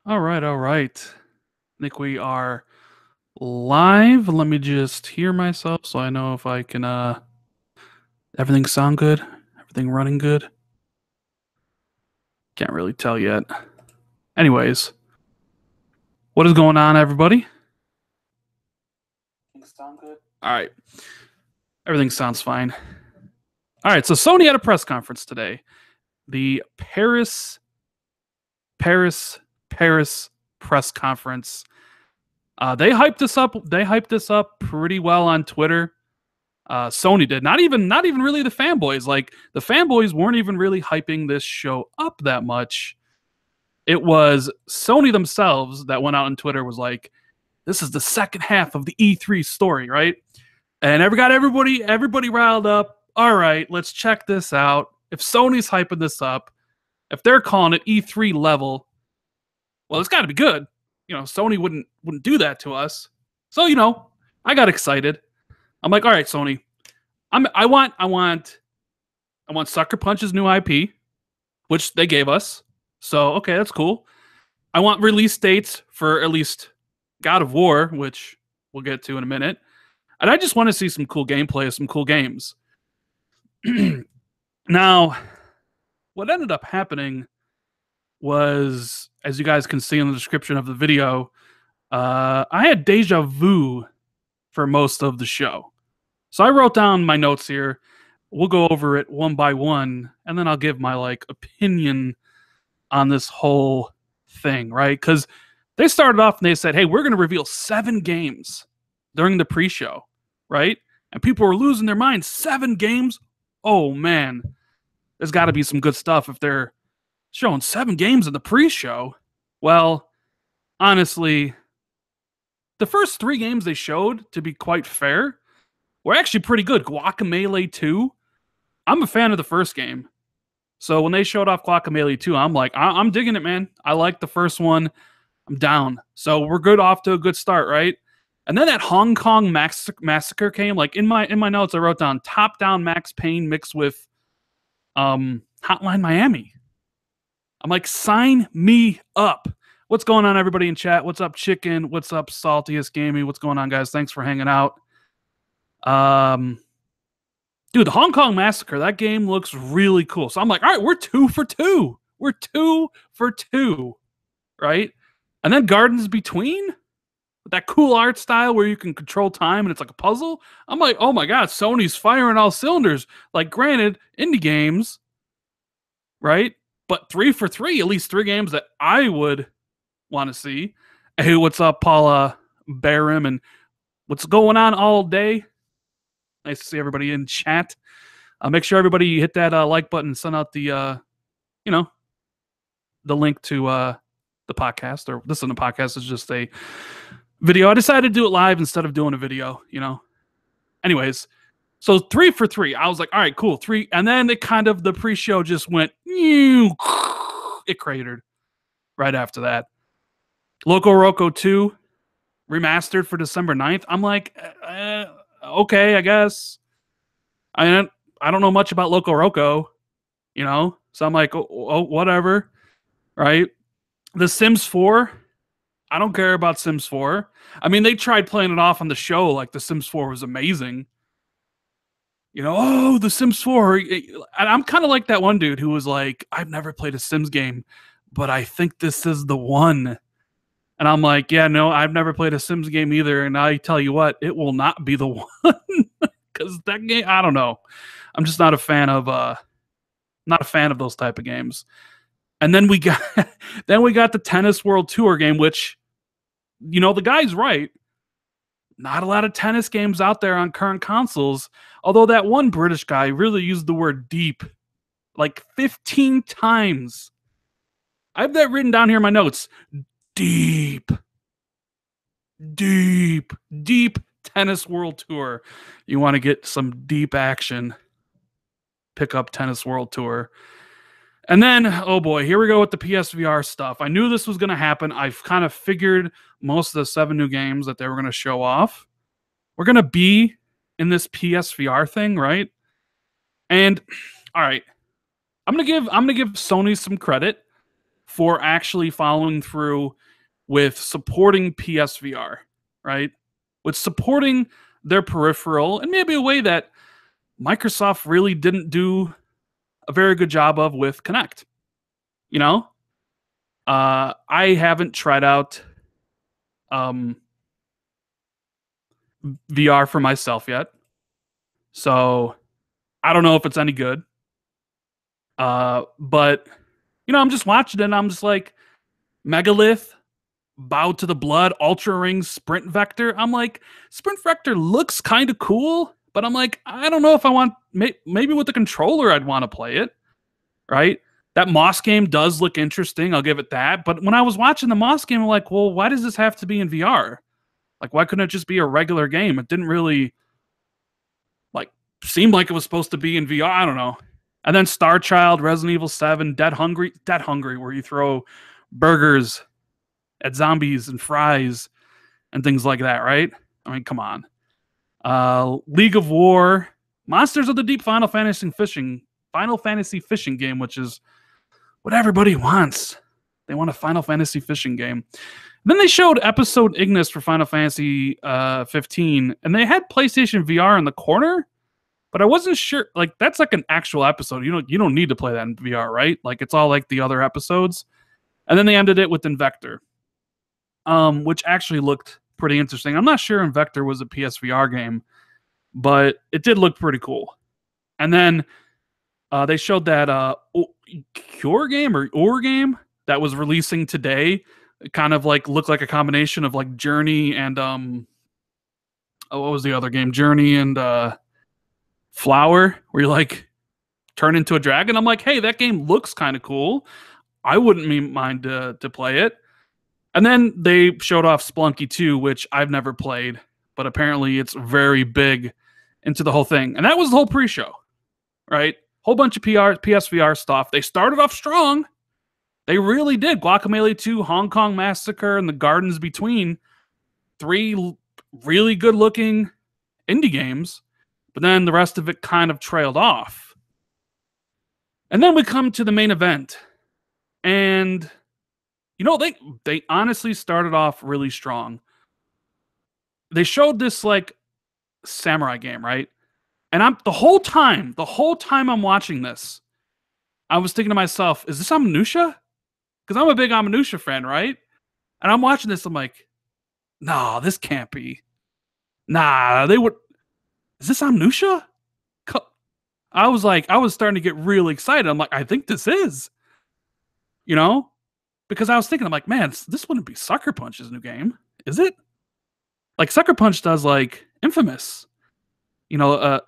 All right, all right. I think we are live. Let me just hear myself so I know if I can everything sound good? Everything running good? Can't really tell yet. Anyways, what is going on, everybody? Things sound good? All right. Everything sounds fine. All right, so Sony had a press conference today. The Paris press conference. They hyped this up. They hyped this up pretty well on Twitter. Sony did. Not even really the fanboys. Like the fanboys weren't even really hyping this show up that much. It was Sony themselves that went out on Twitter was like, "This is the second half of the E3 story, right?" And everybody riled up. All right, let's check this out. If Sony's hyping this up, if they're calling it E3 level, well, it's got to be good. Sony wouldn't do that to us. So I got excited. I'm like, all right, Sony, I want Sucker Punch's new IP, which they gave us. So okay, that's cool. I want release dates for at least God of War, which we'll get to in a minute. And I just want to see some cool gameplay of some cool games. Now, what ended up happening was, as you guys can see in the description of the video, I had Déjà vu for most of the show. So I wrote down my notes here. We'll go over it one by one, and then I'll give my opinion on this whole thing, right? Because they started off and they said, hey, we're going to reveal 7 games during the pre-show, right? And people were losing their minds. 7 games? Oh, man. There's got to be some good stuff if they're showing 7 games in the pre-show. Well, honestly, the first 3 games they showed, to be quite fair, were actually pretty good. Guacamelee 2, I'm a fan of the first game. So when they showed off Guacamelee 2, I'm like, I'm digging it, man. I like the first one. I'm down. So we're good off to a good start, right? And then that Hong Kong massacre came. Like in my notes, I wrote down top-down Max Payne mixed with Hotline Miami. I'm like, sign me up. What's going on, everybody in chat? What's up, Chicken? What's up, Saltiest Gaming? What's going on, guys? Thanks for hanging out. Dude, the Hong Kong Massacre, that game looks really cool. So I'm like, all right, we're 2 for 2. We're 2 for 2, right? And then Gardens Between, with that cool art style where you can control time and it's like a puzzle. I'm like, oh my God, Sony's firing all cylinders. Like, granted, indie games, right? But 3 for 3, at least 3 games that I would want to see. Hey, what's up, Paula Barum? And what's going on all day? Nice to see everybody in chat. Make sure everybody hit that like button and send out the, the link to the podcast. Or listen to the podcast is just a video. I decided to do it live instead of doing a video, Anyways, so 3 for 3. I was like, all right, cool. 3. And then the pre-show just went, it cratered right after that. Loco Roco 2 remastered for December 9th. I'm like, okay, I guess. I don't know much about Loco Roco, So I'm like, oh, whatever, right? The Sims 4, I don't care about Sims 4. I mean, they tried playing it off on the show like the Sims 4 was amazing. Oh, the Sims 4. And I'm kind of like that one dude who was like, I've never played a Sims game, but I think this is the one. And I'm like, yeah, no, I've never played a Sims game either. And I tell you what, it will not be the one. Because that game, I don't know. I'm just not a fan of those type of games. And then we got the Tennis World Tour game, which, the guy's right. Not a lot of tennis games out there on current consoles. Although that one British guy really used the word deep like 15 times. I have that written down here in my notes. Deep Tennis World Tour. You want to get some deep action, pick up Tennis World Tour. And then, oh boy, here we go with the PSVR stuff. I knew this was going to happen. I've kind of figured most of the 7 new games that they were going to show off. We're going to be in this PSVR thing, right? And all right, I'm going to give Sony some credit. for actually following through with supporting PSVR, right? With supporting their peripheral in maybe a way that Microsoft really didn't do a very good job of with Kinect. You know, I haven't tried out um, VR for myself yet, so I don't know if it's any good. But I'm just watching it and I'm just like, Megalith, Bow to the Blood, Ultra Ring, Sprint Vector. I'm like, Sprint Vector looks kind of cool, but I'm like, I don't know if I want, maybe with the controller I'd want to play it, right? That Moss game does look interesting. I'll give it that. But when I was watching the Moss game, I'm like, well, why does this have to be in VR? Like, why couldn't it just be a regular game? It didn't really like seem like it was supposed to be in VR. I don't know. And then Star Child, Resident Evil 7, Dead Hungry, where you throw burgers at zombies and fries and things like that, right? I mean, come on. League of War, Monsters of the Deep, Final Fantasy fishing game, which is what everybody wants. They want a Final Fantasy fishing game. Then they showed Episode Ignis for Final Fantasy 15, and they had PlayStation VR in the corner, but I wasn't sure. Like, that's like an actual episode. You don't need to play that in VR, right? Like, it's all like the other episodes. And then they ended it with Invector, which actually looked pretty interesting. I'm not sure Invector was a PSVR game, but it did look pretty cool. And then they showed that Cure game or Ur game that was releasing today. It kind of like looked like a combination of like Journey and what was the other game? Journey and Flower, where you like turn into a dragon. I'm like, hey, that game looks kind of cool. I wouldn't mind to play it. And then they showed off Splunky 2, which I've never played, but apparently it's very big into the whole thing. And that was the whole pre-show, right? Whole bunch of PSVR stuff. They started off strong. They really did. Guacamelee 2, Hong Kong Massacre, and The Gardens Between. 3 really good-looking indie games, but then the rest of it kind of trailed off. And then we come to the main event. And, they honestly started off really strong. They showed this, like, samurai game, right? And the whole time I'm watching this, I was thinking to myself, is this Onimusha? Because I'm a big Onimusha fan, right? And I'm watching this, I'm like, nah, this can't be. Nah, they would. Is this Onimusha? I was starting to get really excited. I'm like, I think this is. Because I was thinking, I'm like, man, this wouldn't be Sucker Punch's new game, is it? Like, Sucker Punch does, like, Infamous. A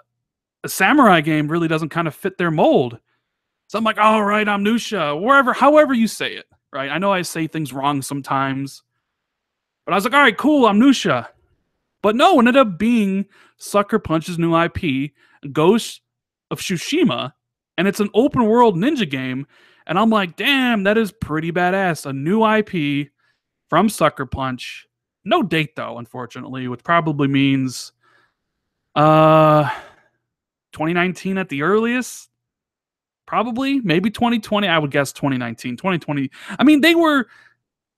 samurai game really doesn't kind of fit their mold. So I'm like, all right, Onimusha, however you say it, right? I know I say things wrong sometimes. But I was like, all right, cool, Onimusha. But no, it ended up being Sucker Punch's new IP, Ghost of Tsushima, and it's an open world ninja game. And I'm like, damn, that is pretty badass. A new IP from Sucker Punch. No date, though, unfortunately, which probably means 2019 at the earliest. Probably, maybe 2020. I would guess 2019. 2020. I mean, they've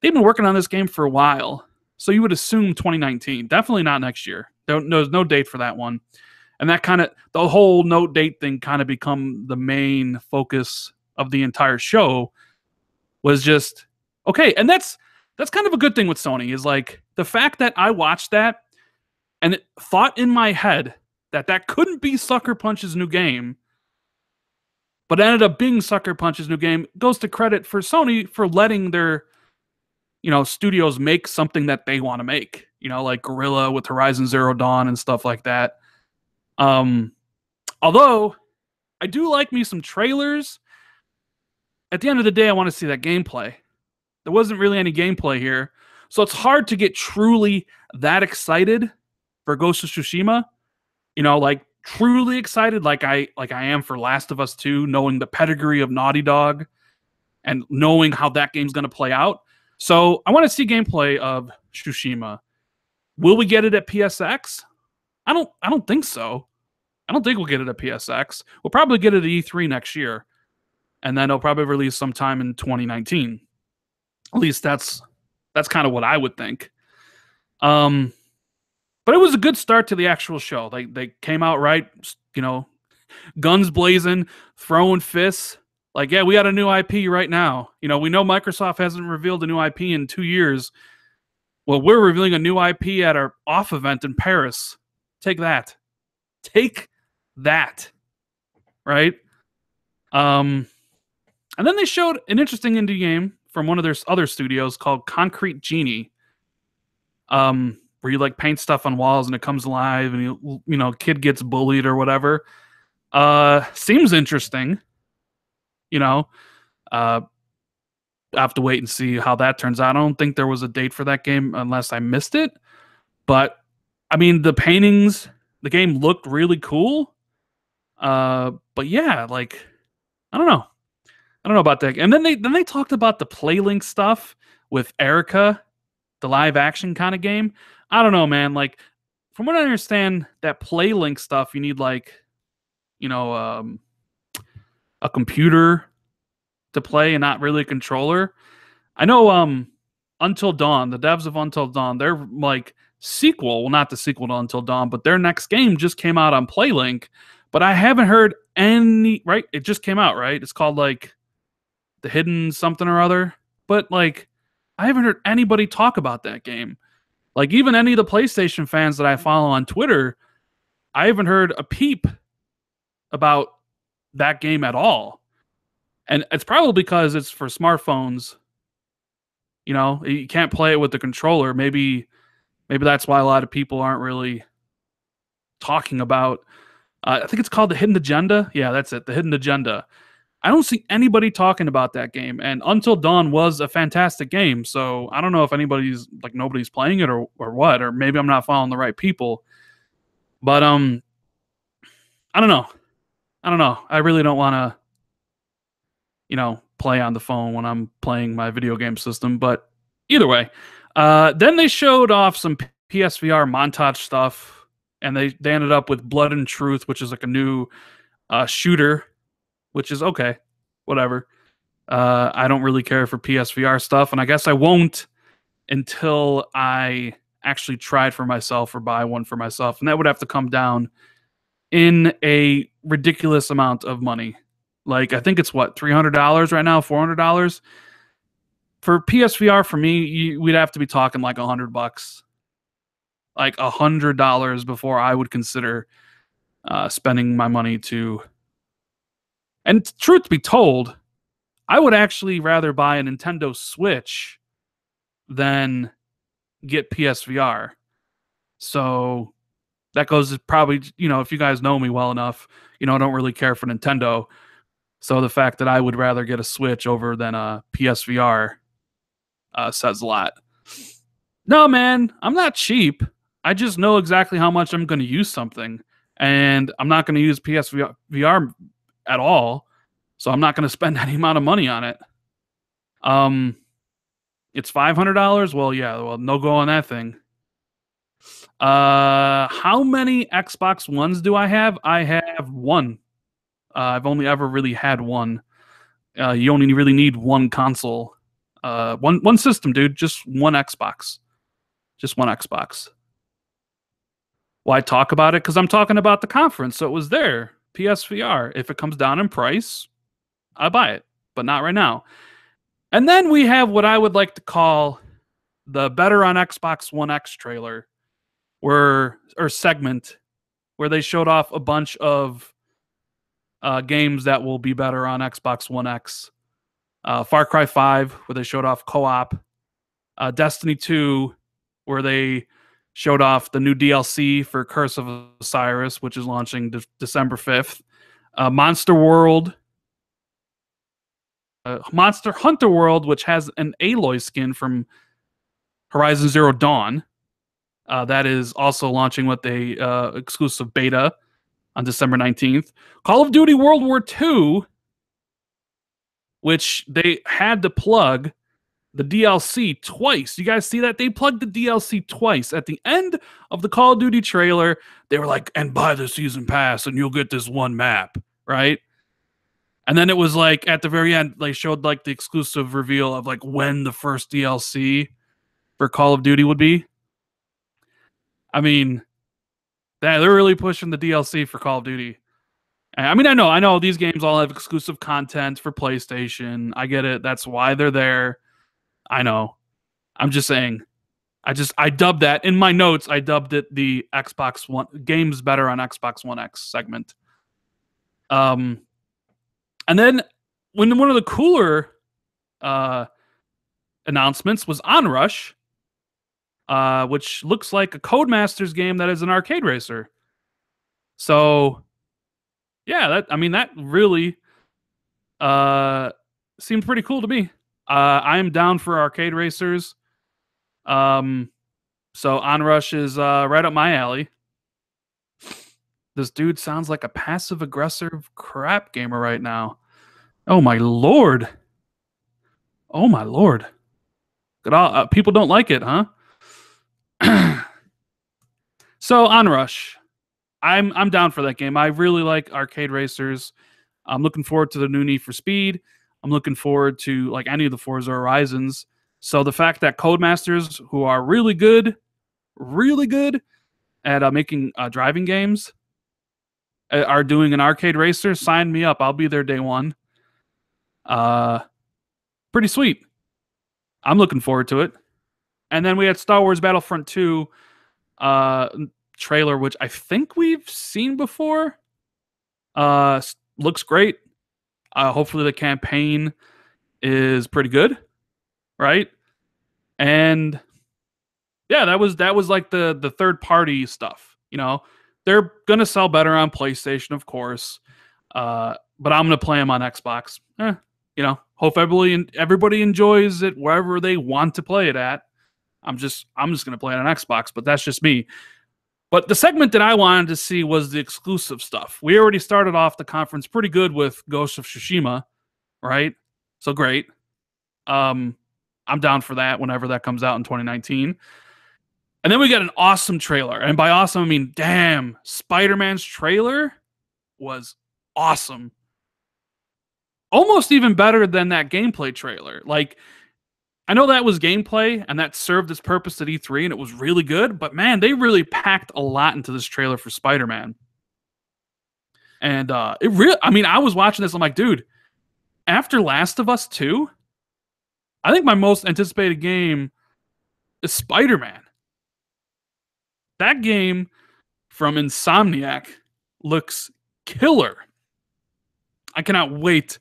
been working on this game for a while. So you would assume 2019. Definitely not next year. There's no date for that one. And that kind of, the whole no date thing kind of become the main focus of the entire show, was just, okay. And that's kind of a good thing with Sony, is like the fact that I watched that and it thought in my head that couldn't be Sucker Punch's new game, but ended up being Sucker Punch's new game, goes to credit for Sony for letting their studios make something that they want to make, like Guerrilla with Horizon Zero Dawn and stuff like that. Although I do like me some trailers. At the end of the day, I want to see that gameplay. There wasn't really any gameplay here, so it's hard to get truly that excited for Ghost of Tsushima. Like truly excited, like I am for Last of Us 2, knowing the pedigree of Naughty Dog and knowing how that game's going to play out. So I want to see gameplay of Tsushima. Will we get it at PSX? I don't think so. I don't think we'll get it at PSX. We'll probably get it at E3 next year. And then it'll probably release sometime in 2019. At least that's kind of what I would think. Um, but it was a good start to the actual show. They came out right, you know, guns blazing, throwing fists. Like, yeah, we got a new IP right now. You know, we know Microsoft hasn't revealed a new IP in 2 years. Well, we're revealing a new IP at our off event in Paris. Take that. Take that. Right? Um, and then they showed an interesting indie game from one of their other studios called Concrete Genie. Where you like paint stuff on walls and it comes alive and you know, kid gets bullied or whatever. Seems interesting. You know, I have to wait and see how that turns out. I don't think there was a date for that game unless I missed it. But I mean, the paintings, the game looked really cool. But yeah, like I don't know. I don't know about that. And then they talked about the PlayLink stuff with Erica, the live action kind of game. I don't know, man. Like from what I understand, that PlayLink stuff, you need like, you know, a computer to play and not really a controller. I know Until Dawn, the devs of Until Dawn, they're like sequel, well not the sequel to Until Dawn, but their next game just came out on PlayLink, but I haven't heard any, right? It just came out, right? It's called like The Hidden something or other. But like I haven't heard anybody talk about that game. Like even any of the PlayStation fans that I follow on Twitter, I haven't heard a peep about that game at all. And it's probably because it's for smartphones. You know, you can't play it with the controller. Maybe that's why a lot of people aren't really talking about. I think it's called The Hidden Agenda. Yeah, that's it. The Hidden Agenda. I don't see anybody talking about that game. And Until Dawn was a fantastic game. So I don't know if nobody's playing it or what, or maybe I'm not following the right people. But I don't know. I really don't want to, you know, play on the phone when I'm playing my video game system. But either way, then they showed off some PSVR montage stuff, and they ended up with Blood and Truth, which is like a new shooter, which is okay, whatever. I don't really care for PSVR stuff, and I guess I won't until I actually try it for myself or buy one for myself, and that would have to come down in a ridiculous amount of money. Like I think it's what, $300 right now, $400 for PSVR. For me, we'd have to be talking like $100, like $100 before I would consider spending my money to. And truth be told, I would actually rather buy a Nintendo Switch than get PSVR. So that goes probably, you know, if you guys know me well enough, you know, I don't really care for Nintendo. So the fact that I would rather get a Switch over than a PSVR says a lot. No, man, I'm not cheap. I just know exactly how much I'm going to use something. And I'm not going to use PSVR at all. So I'm not going to spend any amount of money on it. It's $500. Well, yeah, well, no go on that thing. How many Xbox Ones do I have? I have one. I've only ever really had one. You only really need one console, one system, dude. Just one Xbox. Just one Xbox. Why talk about it? Because I'm talking about the conference. So it was there. PSVR. If it comes down in price, I buy it, but not right now. And then we have what I would like to call the Better on Xbox One X trailer, or segment, where they showed off a bunch of games that will be better on Xbox One X. Far Cry 5, where they showed off co-op. Destiny 2, where they showed off the new DLC for Curse of Osiris, which is launching December 5th. Monster Hunter World, which has an Aloy skin from Horizon Zero Dawn. That is also launching with a exclusive beta on December 19th. Call of Duty World War II, which they had to plug the DLC twice. You guys see that? They plugged the DLC twice. At the end of the Call of Duty trailer, they were like, and buy the season pass and you'll get this one map, right? And then it was like at the very end, they showed like the exclusive reveal of like when the first DLC for Call of Duty would be. I mean, they're really pushing the DLC for Call of Duty. I mean, I know these games all have exclusive content for PlayStation. I get it. That's why they're there. I know. I'm just saying. I dubbed that in my notes. I dubbed it the Xbox One games better on Xbox One X segment. And then when one of the cooler announcements was Onrush, which looks like a Codemasters game that is an arcade racer. So yeah, that really seemed pretty cool to me. I'm down for arcade racers. So Onrush is right up my alley. This dude sounds like a passive aggressive crap gamer right now. Oh my lord. Oh my lord. People don't like it, huh? So Onrush. I'm down for that game. I really like arcade racers. I'm looking forward to the new Need for Speed. I'm looking forward to like any of the Forza Horizons. So the fact that Codemasters, who are really good at making driving games, are doing an arcade racer, sign me up. I'll be there day one. Pretty sweet. I'm looking forward to it. And then we had Star Wars Battlefront 2 trailer, which I think we've seen before. Looks great. Hopefully the campaign is pretty good, right? And yeah, that was like the third party stuff. You know, they're gonna sell better on PlayStation, of course, but I'm gonna play them on Xbox. You know, hope everybody enjoys it wherever they want to play it at. I'm just gonna play it on Xbox, but that's just me. But the segment that I wanted to see was the exclusive stuff. We already started off the conference pretty good with Ghost of Tsushima, right? So great. I'm down for that whenever that comes out in 2019. And then we got an awesome trailer. And by awesome, I mean, damn, Spider-Man's trailer was awesome. Almost even better than that gameplay trailer. Like, I know that was gameplay and that served its purpose at E3 and it was really good, but man, they really packed a lot into this trailer for Spider-Man. And I was watching this, I'm like, dude, after Last of Us 2, I think my most anticipated game is Spider-Man. That game from Insomniac looks killer. I cannot wait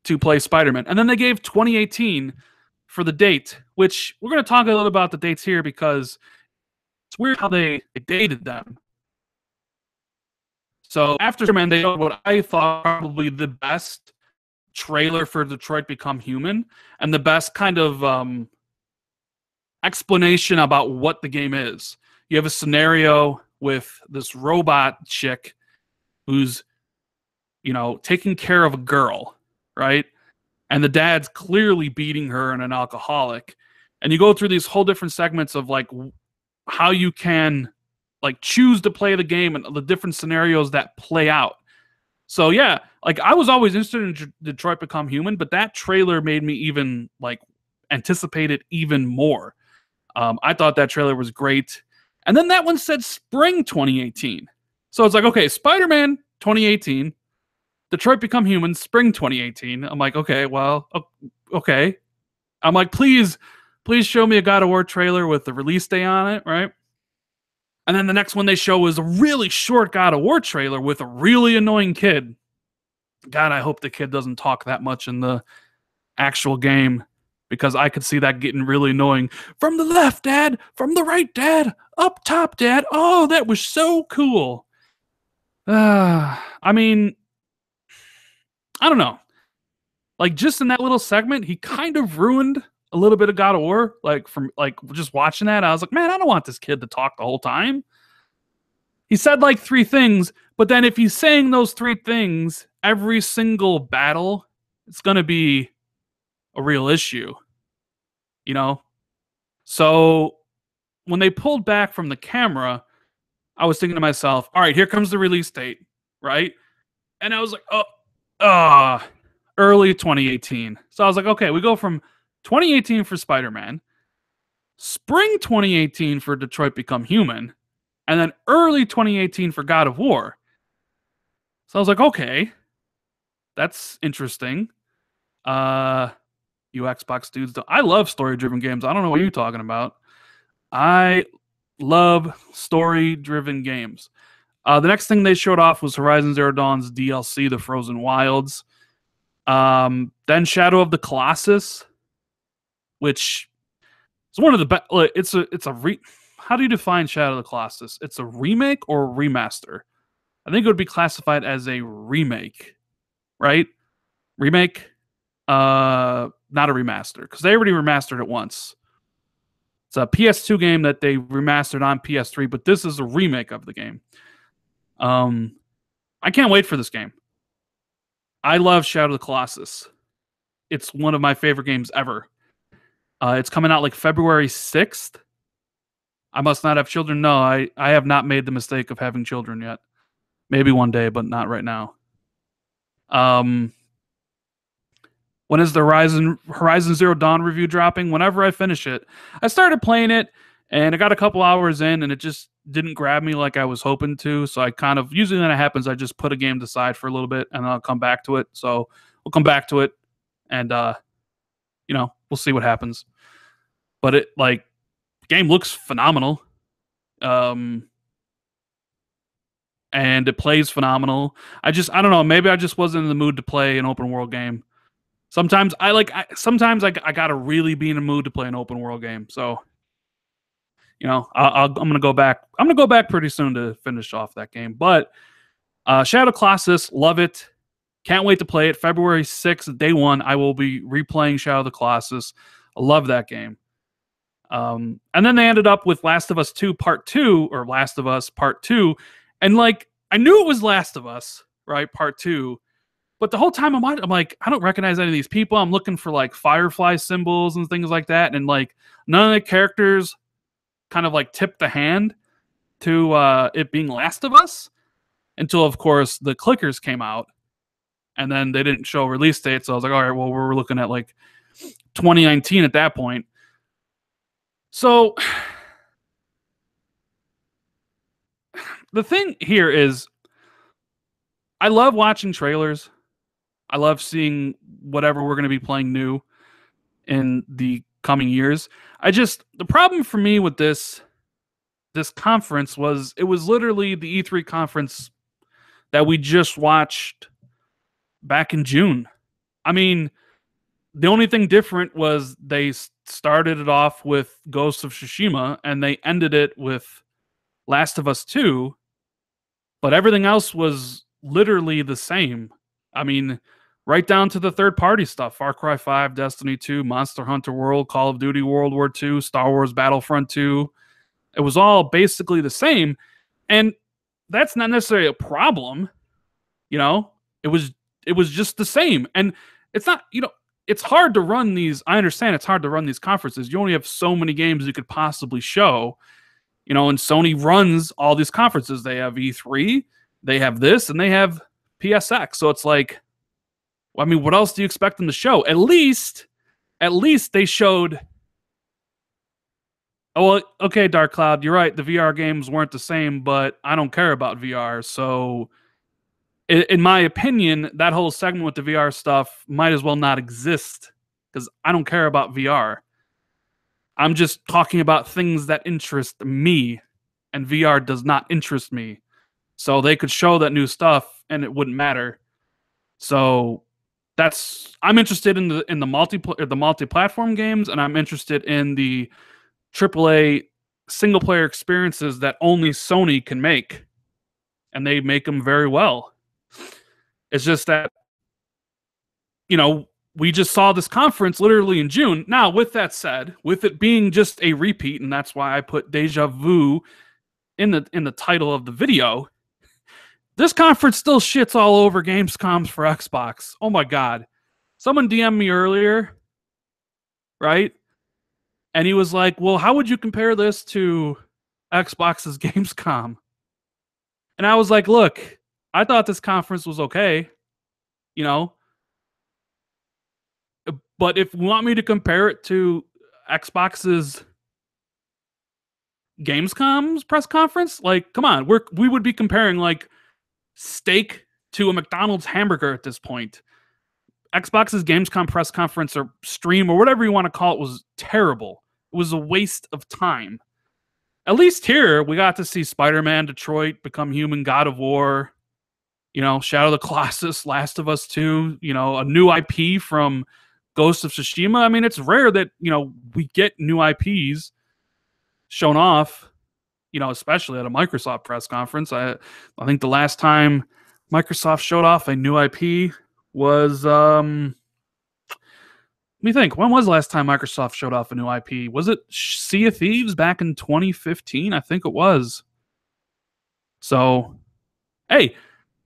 to play Spider-Man. And then they gave 2018 for the date, which we're going to talk a little about the dates here because it's weird how they dated them. So after Spider-Man, they showed what I thought probably the best trailer for Detroit Become Human and the best kind of explanation about what the game is. You have a scenario with this robot chick who's, you know, taking care of a girl, right? And the dad's clearly beating her and an alcoholic. And you go through these whole different segments of like how you can like choose to play the game and the different scenarios that play out. So yeah, like I was always interested in Detroit Become Human, but that trailer made me even like anticipate it even more. I thought that trailer was great. And then that one said spring 2018. So it's like, okay, Spider-Man 2018, Detroit Become Human, spring 2018. I'm like, okay, well, okay. I'm like, please show me a God of War trailer with the release day on it, right? And then the next one they show was a really short God of War trailer with a really annoying kid. God, I hope the kid doesn't talk that much in the actual game because I could see that getting really annoying. From the left, Dad. From the right, Dad. Up top, Dad. Oh, that was so cool. I mean, I don't know. Like, just in that little segment, he kind of ruined a little bit of God of War. Like, from like just watching that, I was like, man, I don't want this kid to talk the whole time. He said like 3 things, but then if he's saying those 3 things every single battle, it's gonna be a real issue, you know? So when they pulled back from the camera, I was thinking to myself, all right, here comes the release date, right? And I was like, oh, uh early 2018. So I was like, okay, we go from 2018 for Spider-Man, spring 2018 for Detroit Become Human, and then early 2018 for God of War. So I was like, okay, that's interesting. Uh you Xbox dudes, I love story-driven games. I don't know what you're talking about. I love story-driven games. The next thing they showed off was Horizon Zero Dawn's DLC, The Frozen Wilds. Then Shadow of the Colossus, which is one of the best. How do you define Shadow of the Colossus? It's a remake or a remaster? I think it would be classified as a remake, right? Remake, not a remaster, because they already remastered it once. It's a PS2 game that they remastered on PS3, but this is a remake of the game. I can't wait for this game. I love Shadow of the Colossus. It's one of my favorite games ever. It's coming out like February 6th. I must not have children. No, I have not made the mistake of having children yet. Maybe one day, but not right now. When is the Horizon Zero Dawn review dropping? Whenever I finish it. I started playing it, and I got a couple hours in, and it just didn't grab me like I was hoping to. So I kind of, usually when that happens, I just put a game aside for a little bit, and then I'll come back to it. So we'll come back to it, and we'll see what happens. But it, like, game looks phenomenal. And it plays phenomenal. I don't know, maybe I just wasn't in the mood to play an open world game. Sometimes I gotta really be in a mood to play an open world game. So, I'm gonna go back. I'm gonna go back pretty soon to finish off that game. But Shadow Colossus, love it. Can't wait to play it. February 6th, day one, I will be replaying Shadow of the Colossus. I love that game. And then they ended up with Last of Us 2 Part 2, or Last of Us Part 2. And like, I knew it was Last of Us, right? Part 2. But the whole time I'm like, I don't recognize any of these people. I'm looking for like Firefly symbols and things like that. And like, none of the characters kind of like tipped the hand to it being Last of Us until, of course, the clickers came out. And then they didn't show release dates. So I was like, all right, well, we're looking at like 2019 at that point. So the thing here is, I love watching trailers. I love seeing whatever we're going to be playing new in the coming years. The problem for me with this conference was, it was literally the E3 conference that we just watched back in June. I mean, the only thing different was they started it off with Ghost of Tsushima and they ended it with Last of Us 2, but everything else was literally the same. I mean, right down to the third-party stuff. Far Cry 5, Destiny 2, Monster Hunter World, Call of Duty World War II, Star Wars Battlefront 2. It was all basically the same. And that's not necessarily a problem. It was just the same. And it's not, it's hard to run these. I understand it's hard to run these conferences. You only have so many games you could possibly show. And Sony runs all these conferences. They have E3, they have this, and they have PSX. So it's like, I mean, what else do you expect them to show? At least they showed. Oh, well, okay, Dark Cloud, you're right. The VR games weren't the same, but I don't care about VR. So, in my opinion, that whole segment with the VR stuff might as well not exist, because I don't care about VR. I'm just talking about things that interest me, and VR does not interest me. So they could show that new stuff, and it wouldn't matter. So I'm interested in the multi-platform games, and I'm interested in the AAA single player experiences that only Sony can make, and they make them very well. It's just that, we just saw this conference literally in June. Now, with that said, with it being just a repeat, and that's why I put Déjà Vu in the title of the video, this conference still shits all over Gamescoms for Xbox. Oh my God. Someone DM'd me earlier, right? And he was like, well, how would you compare this to Xbox's Gamescom? And I was like, look, I thought this conference was okay. you know. But if you want me to compare it to Xbox's Gamescom's press conference, like, come on, we would be comparing like steak to a McDonald's hamburger at this point. Xbox's Gamescom press conference or stream or whatever you want to call it was terrible. It was a waste of time. At least here, we got to see Spider-Man, Detroit, Become Human, God of War, Shadow of the Colossus, Last of Us 2, a new IP from Ghost of Tsushima. I mean, it's rare that, we get new IPs shown off, especially at a Microsoft press conference. I think the last time Microsoft showed off a new IP was, let me think, when was the last time Microsoft showed off a new IP? Was it Sea of Thieves back in 2015? I think it was. So, hey,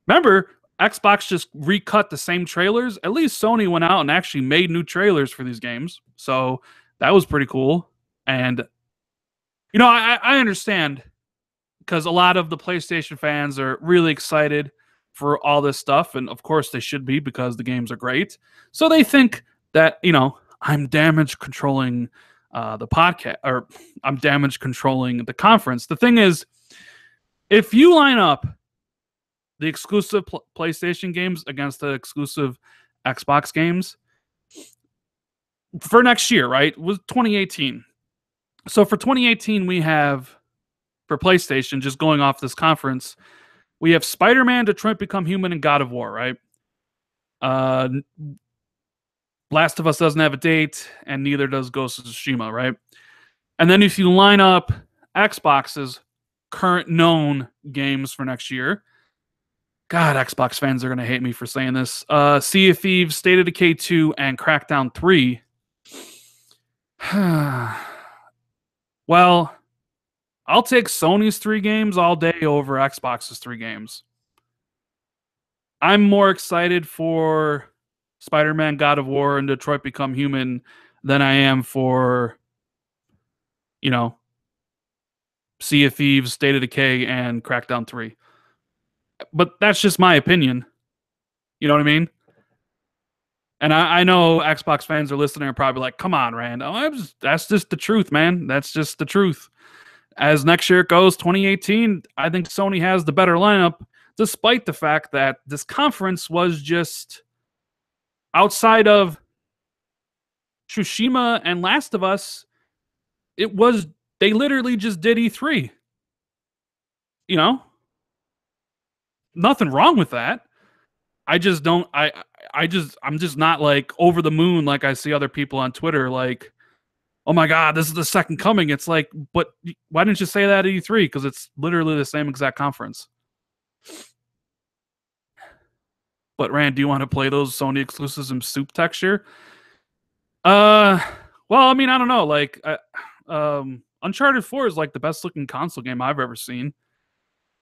remember, Xbox just recut the same trailers. At least Sony went out and actually made new trailers for these games. So that was pretty cool. And, I understand because a lot of the PlayStation fans are really excited for all this stuff. And of course they should be because the games are great. So they think that, I'm damage controlling the podcast, or I'm damage controlling the conference. The thing is, if you line up the exclusive PlayStation games against the exclusive Xbox games for next year, right? It was 2018. So for 2018, we have, for PlayStation, just going off this conference, we have Spider-Man, Detroit Become Human, and God of War, right? Last of Us doesn't have a date, and neither does Ghost of Tsushima, right? And then if you line up Xbox's current known games for next year, God, Xbox fans are going to hate me for saying this. Sea of Thieves, State of Decay 2, and Crackdown 3. Well, I'll take Sony's 3 games all day over Xbox's 3 games. I'm more excited for Spider-Man, God of War, and Detroit Become Human than I am for, Sea of Thieves, State of Decay, and Crackdown 3. But that's just my opinion. You know what I mean? And I know Xbox fans are listening and probably like, come on, Rand. That's just the truth, man. That's just the truth. As next year goes, 2018, I think Sony has the better lineup, despite the fact that this conference was just outside of Tsushima and Last of Us. They literally just did E3. Nothing wrong with that. I'm just not like over the moon like I see other people on Twitter like, oh my God, this is the second coming. It's like, but why didn't you say that at E3? Because it's literally the same exact conference. But Rand, do you want to play those Sony exclusives in soup texture? Well, I mean, I don't know. Like, Uncharted 4 is like the best looking console game I've ever seen,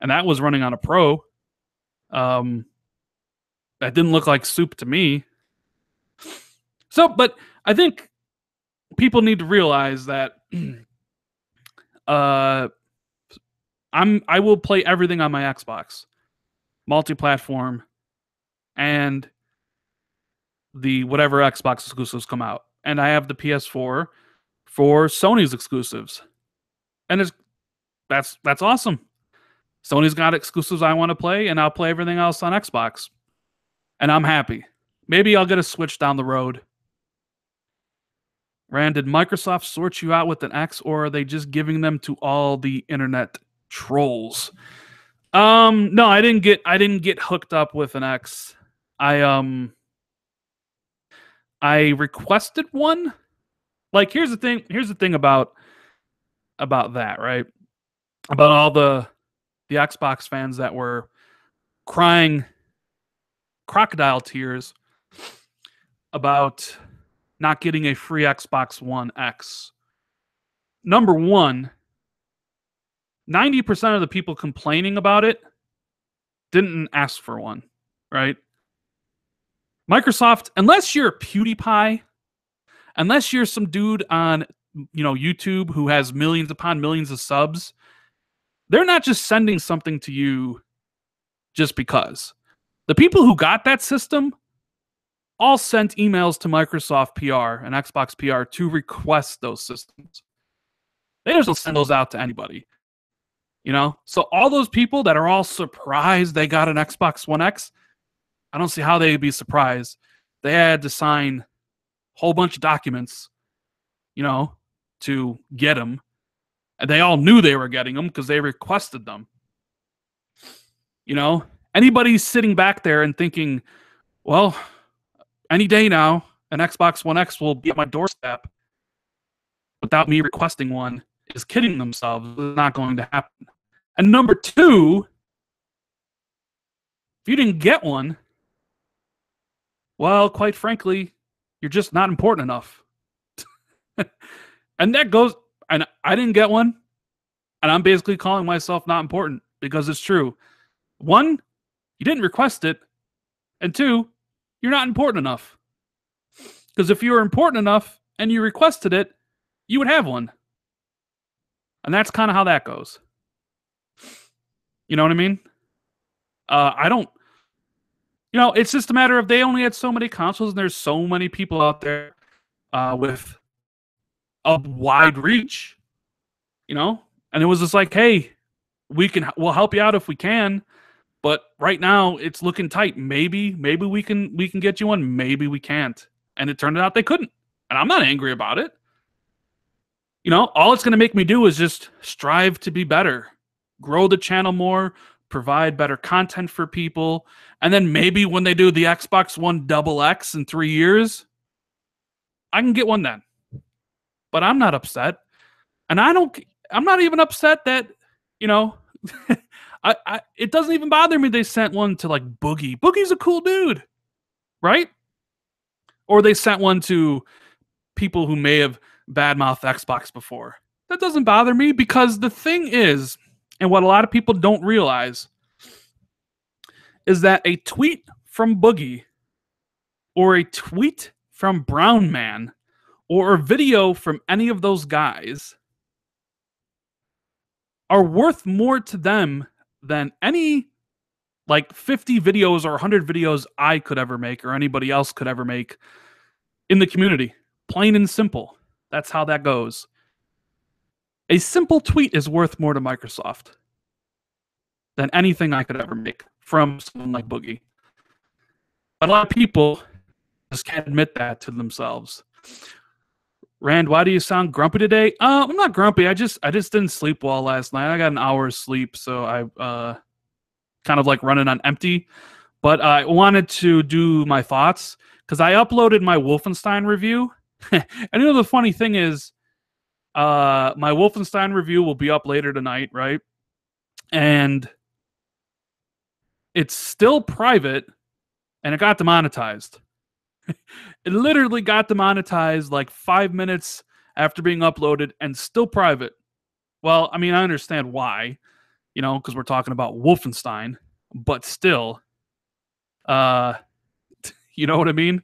and that was running on a Pro. That didn't look like soup to me. So, but I think people need to realize that I will play everything on my Xbox, multi-platform, and the whatever Xbox exclusives come out. And I have the PS4 for Sony's exclusives. And that's awesome. Sony's got exclusives I want to play, and I'll play everything else on Xbox. And I'm happy. Maybe I'll get a Switch down the road. Rand, did Microsoft sort you out with an X, or are they just giving them to all the internet trolls? No, I didn't get hooked up with an X. I requested one. Like, here's the thing about that, right? About all the Xbox fans that were crying crocodile tears about not getting a free Xbox One X. Number one, 90% of the people complaining about it didn't ask for one, right? Microsoft, unless you're PewDiePie, unless you're some dude on YouTube who has millions upon millions of subs, they're not just sending something to you just because. The people who got that system all sent emails to Microsoft PR and Xbox PR to request those systems. They just don't send those out to anybody. You know? So all those people that are all surprised they got an Xbox One X, I don't see how they'd be surprised. They had to sign a whole bunch of documents, you know, to get them. And they all knew they were getting them because they requested them. You know? Anybody sitting back there and thinking, well, any day now, an Xbox One X will be at my doorstep without me requesting one is kidding themselves. It's not going to happen. And number two, if you didn't get one, well, quite frankly, you're just not important enough. And that goes, and I didn't get one, and I'm basically calling myself not important because it's true. One, you didn't request it, and two, you're not important enough. Because if you were important enough and you requested it, you would have one. And that's kind of how that goes. You know what I mean? I don't, you know, it's just a matter of they only had so many consoles and there's so many people out there with a wide reach, you know? And it was just like, hey, we'll help you out if we can, but right now it's looking tight. Maybe we can get you one, maybe we can't. And it turned out they couldn't. And I'm not angry about it. You know, all it's going to make me do is just strive to be better, grow the channel more, provide better content for people. And then maybe when they do the Xbox One XX in 3 years, I can get one then. But I'm not upset. And I'm not even upset that, you know, it doesn't even bother me they sent one to like Boogie. Boogie's a cool dude, right? Or they sent one to people who may have badmouthed Xbox before. That doesn't bother me because the thing is, and what a lot of people don't realize, is that a tweet from Boogie or a tweet from Brown Man or a video from any of those guys are worth more to them than any like 50 videos or 100 videos I could ever make or anybody else could ever make in the community. Plain and simple. That's how that goes. A simple tweet is worth more to Microsoft than anything I could ever make from someone like Boogie. But a lot of people just can't admit that to themselves. Rand, why do you sound grumpy today? I'm not grumpy. I just didn't sleep well last night. I got an hour's sleep, so I kind of like running on empty. But I wanted to do my thoughts because I uploaded my Wolfenstein review. And you know the funny thing is, my Wolfenstein review will be up later tonight, right? And it's still private, and it got demonetized. It literally got demonetized like 5 minutes after being uploaded and still private. Well, I mean, I understand why, you know, because we're talking about Wolfenstein, but still, you know what I mean?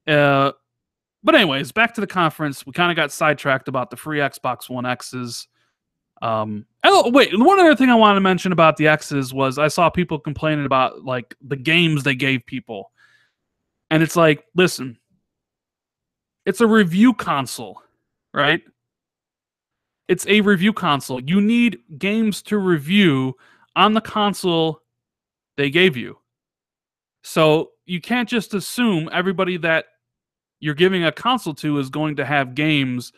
But anyways, back to the conference. We kind of got sidetracked about the free Xbox One X's. Oh, wait, one other thing I wanted to mention about the X's was I saw people complaining about like the games they gave people. And it's like, listen, it's a review console, right? It's a review console. You need games to review on the console they gave you. So you can't just assume everybody that you're giving a console to is going to have games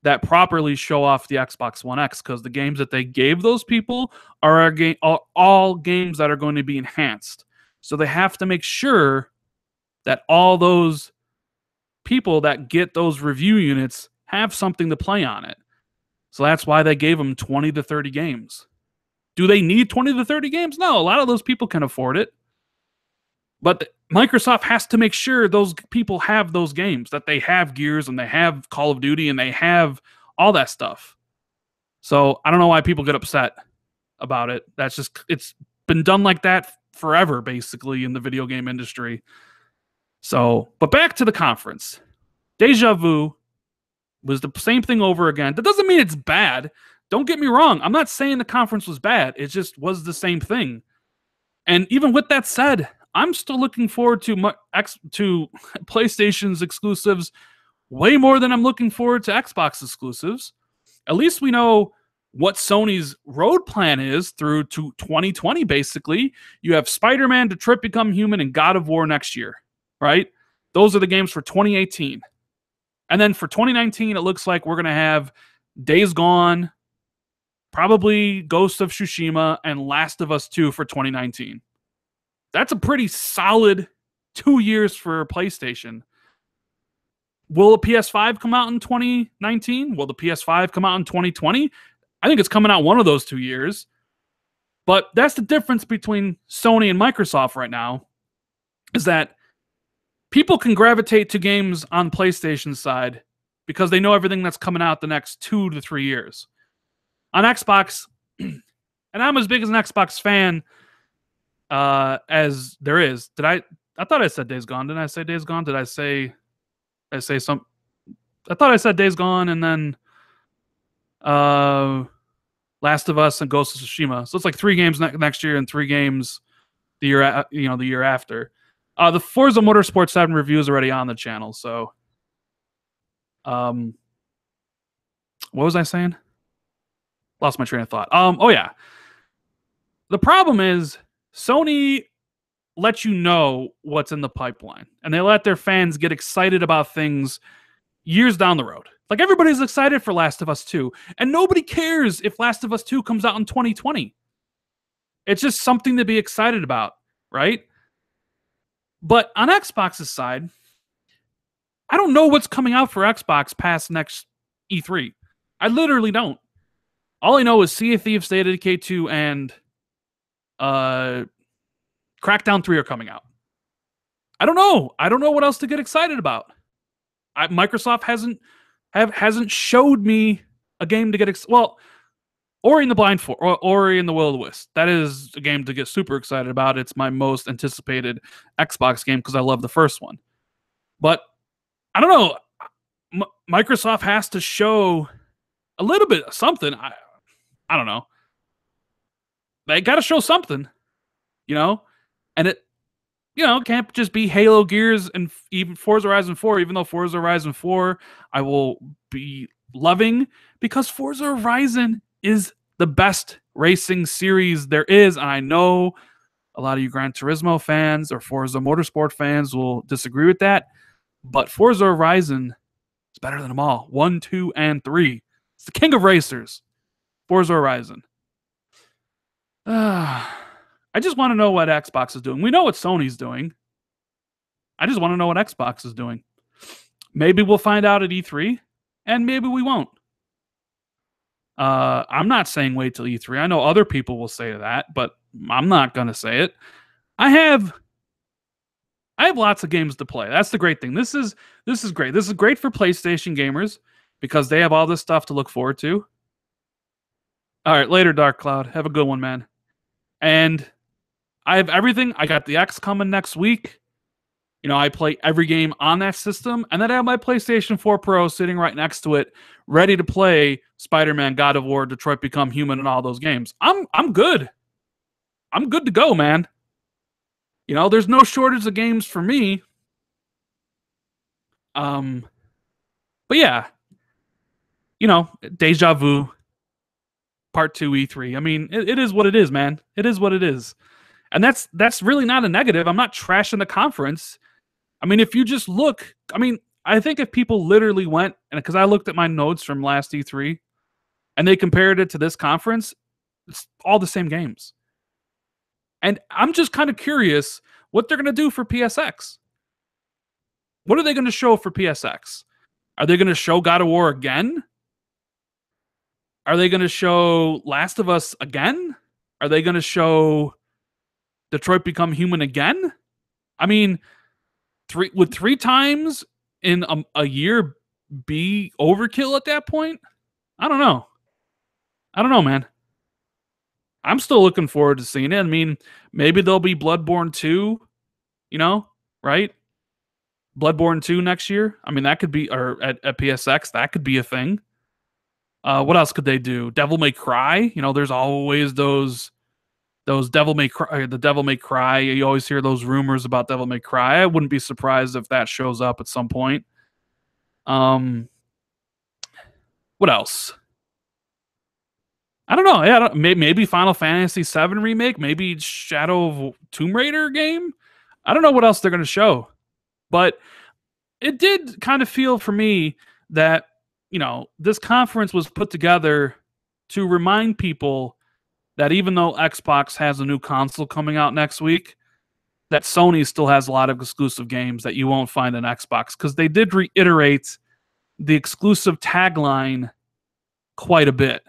that properly show off the Xbox One X, because the games that they gave those people are all games that are going to be enhanced. So they have to make sure that all those people that get those review units have something to play on it. So that's why they gave them 20 to 30 games. Do they need 20 to 30 games? No, a lot of those people can afford it. But Microsoft has to make sure those people have those games, that they have Gears and they have Call of Duty and they have all that stuff. So I don't know why people get upset about it. That's just, it's been done like that forever, basically, in the video game industry. So, but back to the conference. Déjà Vu was the same thing over again. That doesn't mean it's bad. Don't get me wrong. I'm not saying the conference was bad. It just was the same thing. And even with that said, I'm still looking forward to to PlayStation's exclusives way more than I'm looking forward to Xbox exclusives. At least we know what Sony's road plan is through to 2020, basically. You have Spider-Man, Detroit Become Human, and God of War next year, right? Those are the games for 2018. And then for 2019, it looks like we're going to have Days Gone, probably Ghost of Tsushima, and Last of Us 2 for 2019. That's a pretty solid 2 years for PlayStation. Will the PS5 come out in 2019? Will the PS5 come out in 2020? I think it's coming out one of those 2 years. But that's the difference between Sony and Microsoft right now, is that people can gravitate to games on PlayStation's side because they know everything that's coming out the next 2 to 3 years. On Xbox, and I'm as big as an Xbox fan as there is. I thought I said Days Gone. Didn't I say Days Gone? Did I say some? I thought I said Days Gone and then Last of Us and Ghost of Tsushima. So it's like 3 games next year and 3 games the year after. The Forza Motorsport 7 review is already on the channel. So, what was I saying? Lost my train of thought. Oh yeah. The problem is Sony lets you know what's in the pipeline, and they let their fans get excited about things years down the road. Like everybody's excited for Last of Us 2, and nobody cares if Last of Us 2 comes out in 2020. It's just something to be excited about, right? But on Xbox's side, I don't know what's coming out for Xbox past next E3. I literally don't. All I know is Sea of Thieves, State of Decay 2, and Crackdown 3 are coming out. I don't know. I don't know what else to get excited about. Microsoft hasn't showed me a game to get well. Ori and the Blind Forest, or Ori and the Will of the Wisp. That is a game to get super excited about. It's my most anticipated Xbox game because I love the first one. But I don't know. Microsoft has to show a little bit of something. I don't know. They got to show something, and it, can't just be Halo, Gears, and even Forza Horizon 4, even though Forza Horizon 4 I will be loving because Forza Horizon is the best racing series there is. And I know a lot of you Gran Turismo fans or Forza Motorsport fans will disagree with that, but Forza Horizon is better than them all. 1, 2, and 3. It's the king of racers. Forza Horizon. I just want to know what Xbox is doing. We know what Sony's doing. I just want to know what Xbox is doing. Maybe we'll find out at E3, and maybe we won't. I'm not saying wait till E3. I know other people will say that, but I'm not going to say it. I have lots of games to play. That's the great thing. This is great. This is great for PlayStation gamers because they have all this stuff to look forward to. All right, later, Dark Cloud. Have a good one, man. And I have everything. I got the X coming next week. I play every game on that system, and then I have my PlayStation 4 Pro sitting right next to it, ready to play Spider-Man, God of War, Detroit Become Human, and all those games. I'm good. I'm good to go, man. There's no shortage of games for me. But yeah, Déjà Vu, Part 2 E3. I mean, it is what it is, man. It is what it is. And that's really not a negative. I'm not trashing the conference. I mean, if you just look, I think if people literally went, and because I looked at my notes from last E3, and they compared it to this conference, it's all the same games. And I'm just kind of curious what they're going to do for PSX. What are they going to show for PSX? Are they going to show God of War again? Are they going to show Last of Us again? Are they going to show Detroit Become Human again? I mean, would 3 times in a year be overkill at that point? I don't know. Man. I'm still looking forward to seeing it. I mean, maybe there'll be Bloodborne 2, right? Bloodborne 2 next year. I mean, that could be, or at PSX, that could be a thing. What else could they do? Devil May Cry. There's always those those Devil May Cry, the Devil May Cry. You always hear those rumors about Devil May Cry. I wouldn't be surprised if that shows up at some point. What else? I don't know. Yeah, maybe Final Fantasy VII remake, maybe Shadow of Tomb Raider game. I don't know what else they're going to show, but it did kind of feel for me that, this conference was put together to remind people that even though Xbox has a new console coming out next week, that Sony still has a lot of exclusive games that you won't find on Xbox, because they did reiterate the exclusive tagline quite a bit.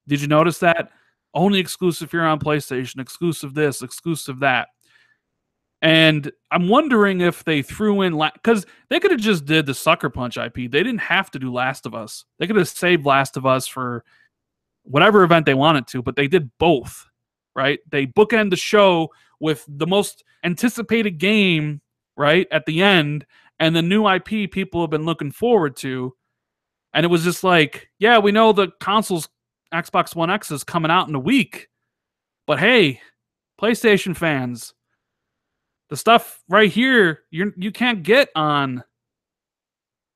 Did you notice that? Only exclusive here on PlayStation, exclusive this, exclusive that. And I'm wondering if they threw in, because they could have just did the Sucker Punch IP. They didn't have to do Last of Us. They could have saved Last of Us for whatever event they wanted to, but they did both, right? They bookend the show with the most anticipated game, right, at the end, and the new IP people have been looking forward to. And it was just like, yeah, we know the console's Xbox One X is coming out in a week, but hey, PlayStation fans, the stuff right here you can't get on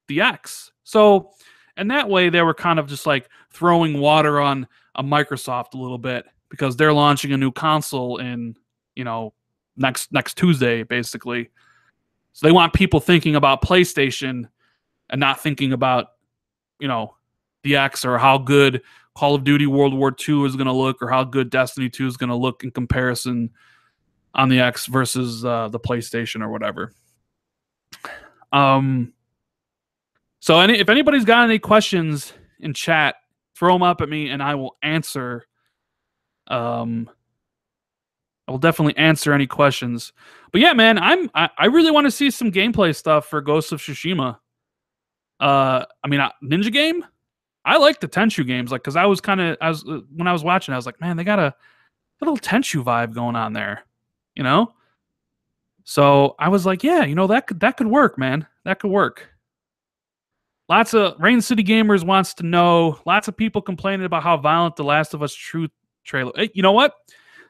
the X. So, and that way they were kind of just like throwing water on a Microsoft a little bit, because they're launching a new console in, next Tuesday, basically. So they want people thinking about PlayStation and not thinking about, the X, or how good Call of Duty World War II is going to look, or how good Destiny 2 is going to look in comparison on the X versus the PlayStation or whatever. So if anybody's got any questions in chat, throw them up at me and I will answer. I will definitely answer any questions. But yeah, man, I really want to see some gameplay stuff for Ghost of Tsushima. Ninja game. I like the Tenchu games, like, because when I was watching, I was like, man, they got a little Tenchu vibe going on there, So I was like, yeah, that could work, man. That could work. Lots of Rain City Gamers wants to know. Lots of people complaining about how violent the Last of Us True trailer. Hey, you know what?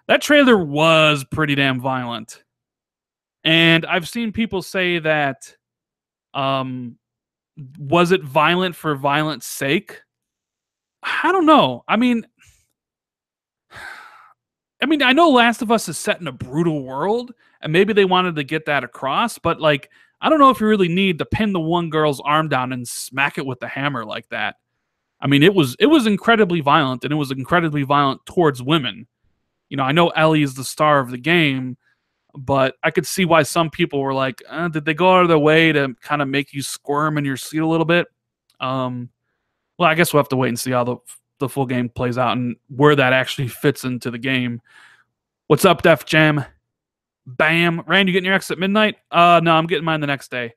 That trailer was pretty damn violent, and I've seen people say that, was it violent for violence sake? I don't know. I mean, I know Last of Us is set in a brutal world, and maybe they wanted to get that across, but like, I don't know if you really need to pin the one girl's arm down and smack it with the hammer like that. I mean, it was incredibly violent, and it was incredibly violent towards women. I know Ellie is the star of the game, but I could see why some people were like, did they go out of their way to kind of make you squirm in your seat a little bit? Well, I guess we'll have to wait and see how the full game plays out and where that actually fits into the game. What's up, Def Jam? Bam. Rand, you getting your X at midnight? No, I'm getting mine the next day.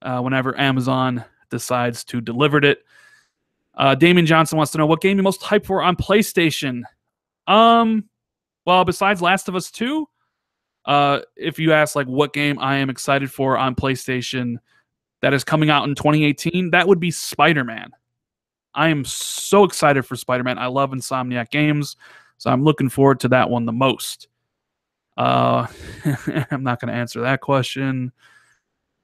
Whenever Amazon decides to deliver it. Damien Johnson wants to know what game you're most hyped for on PlayStation. Well, besides Last of Us 2, if you ask like what game I am excited for on PlayStation that is coming out in 2018, that would be Spider-Man. I am so excited for Spider-Man. I love Insomniac games, so I'm looking forward to that one the most. I'm not going to answer that question.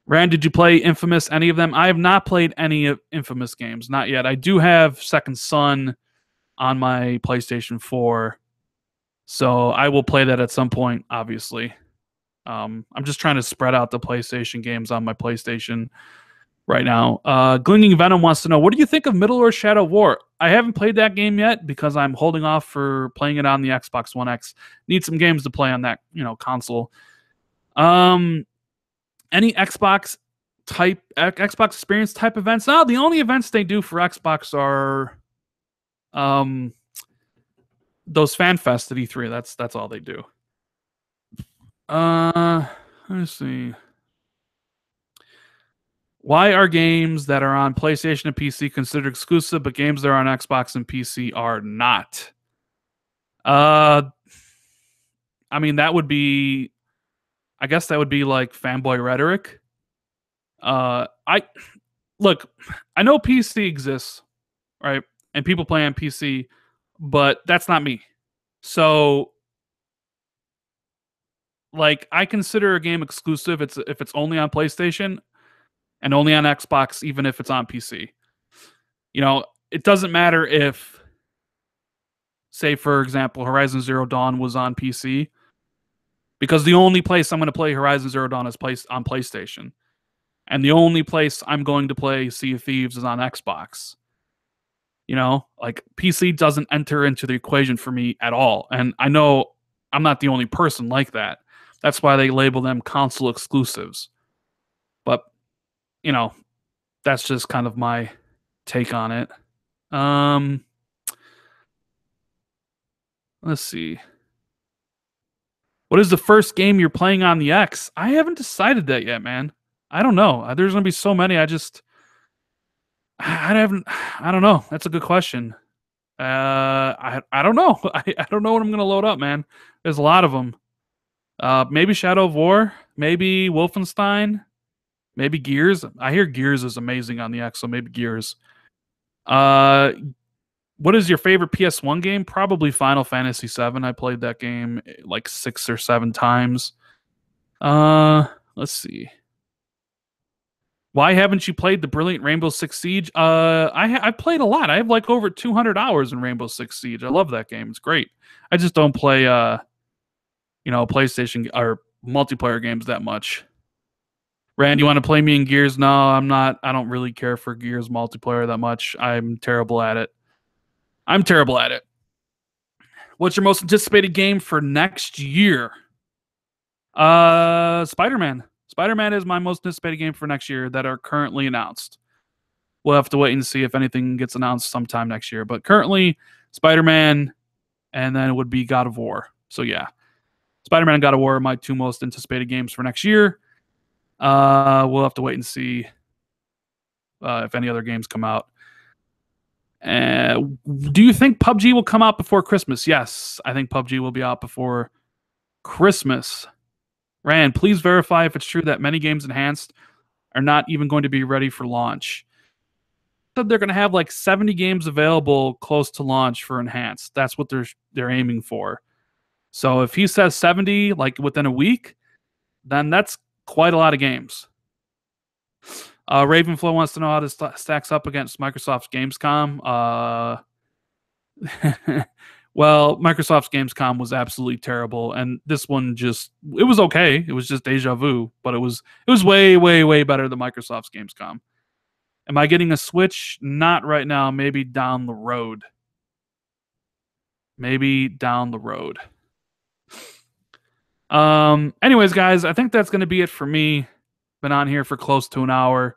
Rand, did you play Infamous, any of them? I have not played any of Infamous games, not yet. I do have Second Son on my PlayStation 4, so I will play that at some point, obviously. I'm just trying to spread out the PlayStation games on my PlayStation right now. Glinging Venom wants to know, what do you think of Middle-earth Shadow War? I haven't played that game yet because I'm holding off for playing it on the Xbox One X. Need some games to play on that, console. Any Xbox experience type events? No, the only events they do for Xbox are those fan fest at E3. That's all they do. Let's see. Why are games that are on PlayStation and PC considered exclusive, but games that are on Xbox and PC are not? I guess that would be like fanboy rhetoric. I know PC exists, right? And people play on PC, but that's not me. So like I consider a game exclusive if it's only on PlayStation and only on Xbox, even if it's on PC. You know, it doesn't matter if, say, for example, Horizon Zero Dawn was on PC, because the only place I'm going to play Horizon Zero Dawn is on PlayStation, and the only place I'm going to play Sea of Thieves is on Xbox. You know, like PC doesn't enter into the equation for me at all, and I know I'm not the only person like that. That's why they label them console exclusives. But you know, that's just kind of my take on it. Um, let's see. What is the first game you're playing on the X? I haven't decided that yet, man. I don't know. There's gonna be so many. I haven't. I don't know. That's a good question. I don't know. I don't know what I'm gonna load up, man. There's a lot of them. Maybe Shadow of War. Maybe Wolfenstein. Maybe Gears. I hear Gears is amazing on the X, so maybe Gears. Uh, what is your favorite PS1 game? Probably Final Fantasy VII. I played that game like 6 or 7 times. Let's see. Why haven't you played the brilliant Rainbow Six Siege? I played a lot. I have like over 200 hours in Rainbow Six Siege. I love that game. It's great. I just don't play PlayStation or multiplayer games that much. Rand, you want to play me in Gears? No, I'm not. I don't really care for Gears multiplayer that much. I'm terrible at it. What's your most anticipated game for next year? Spider-Man. Spider-Man is my most anticipated game for next year that are currently announced. We'll have to wait and see if anything gets announced sometime next year. But currently, Spider-Man, and then it would be God of War. So yeah, Spider-Man and God of War are my 2 most anticipated games for next year. We'll have to wait and see if any other games come out. Do you think PUBG will come out before Christmas? Yes, I think PUBG will be out before Christmas. Rand, please verify if it's true that many games enhanced are not even going to be ready for launch. They're going to have like 70 games available close to launch for enhanced. That's what they're aiming for. So if he says 70 like within a week, then that's quite a lot of games. Ravenflow wants to know how this stacks up against Microsoft's Gamescom. Well, Microsoft's Gamescom was absolutely terrible, and this one it was okay. It was just Déjà Vu, but it was way, way, way better than Microsoft's Gamescom. Am I getting a Switch? Not right now. Maybe down the road. Anyways, guys, I think that's going to be it for me. Been on here for close to an hour,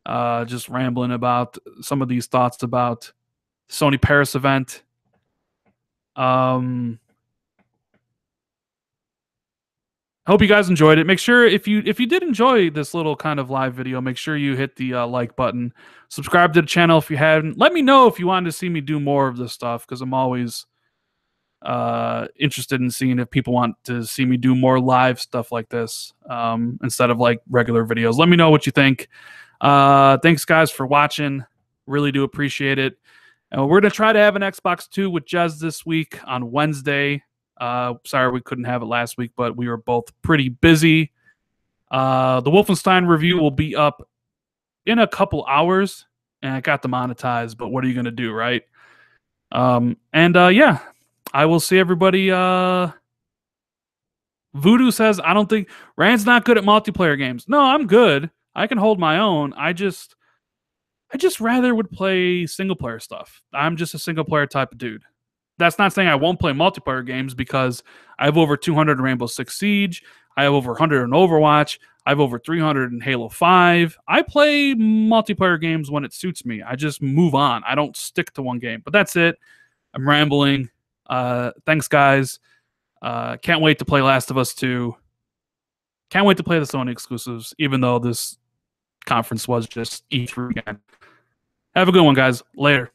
just rambling about some of these thoughts about Sony Paris event. I hope you guys enjoyed it. Make sure if you did enjoy this little kind of live video, make sure you hit the like button. Subscribe to the channel if you hadn't. Let me know if you wanted to see me do more of this stuff, because I'm always interested in seeing if people want to see me do more live stuff like this instead of like regular videos. Let me know what you think. Thanks, guys, for watching. Really do appreciate it. And we're going to try to have an Xbox 2 with Jez this week on Wednesday. Sorry we couldn't have it last week, but we were both pretty busy. The Wolfenstein review will be up in a couple hours, and I got demonetized, but what are you going to do, right? Yeah, I will see everybody. Voodoo says, I don't think Rand's not good at multiplayer games. No, I'm good. I can hold my own. I just rather would play single player stuff. I'm just a single player type of dude. That's not saying I won't play multiplayer games, because I have over 200 in Rainbow Six Siege. I have over 100 in Overwatch. I have over 300 in Halo 5. I play multiplayer games when it suits me. I just move on. I don't stick to one game. But that's it. I'm rambling. Thanks, guys. Can't wait to play Last of Us 2. Can't wait to play the Sony exclusives, even though this conference was just E3 again. Have a good one, guys. Later.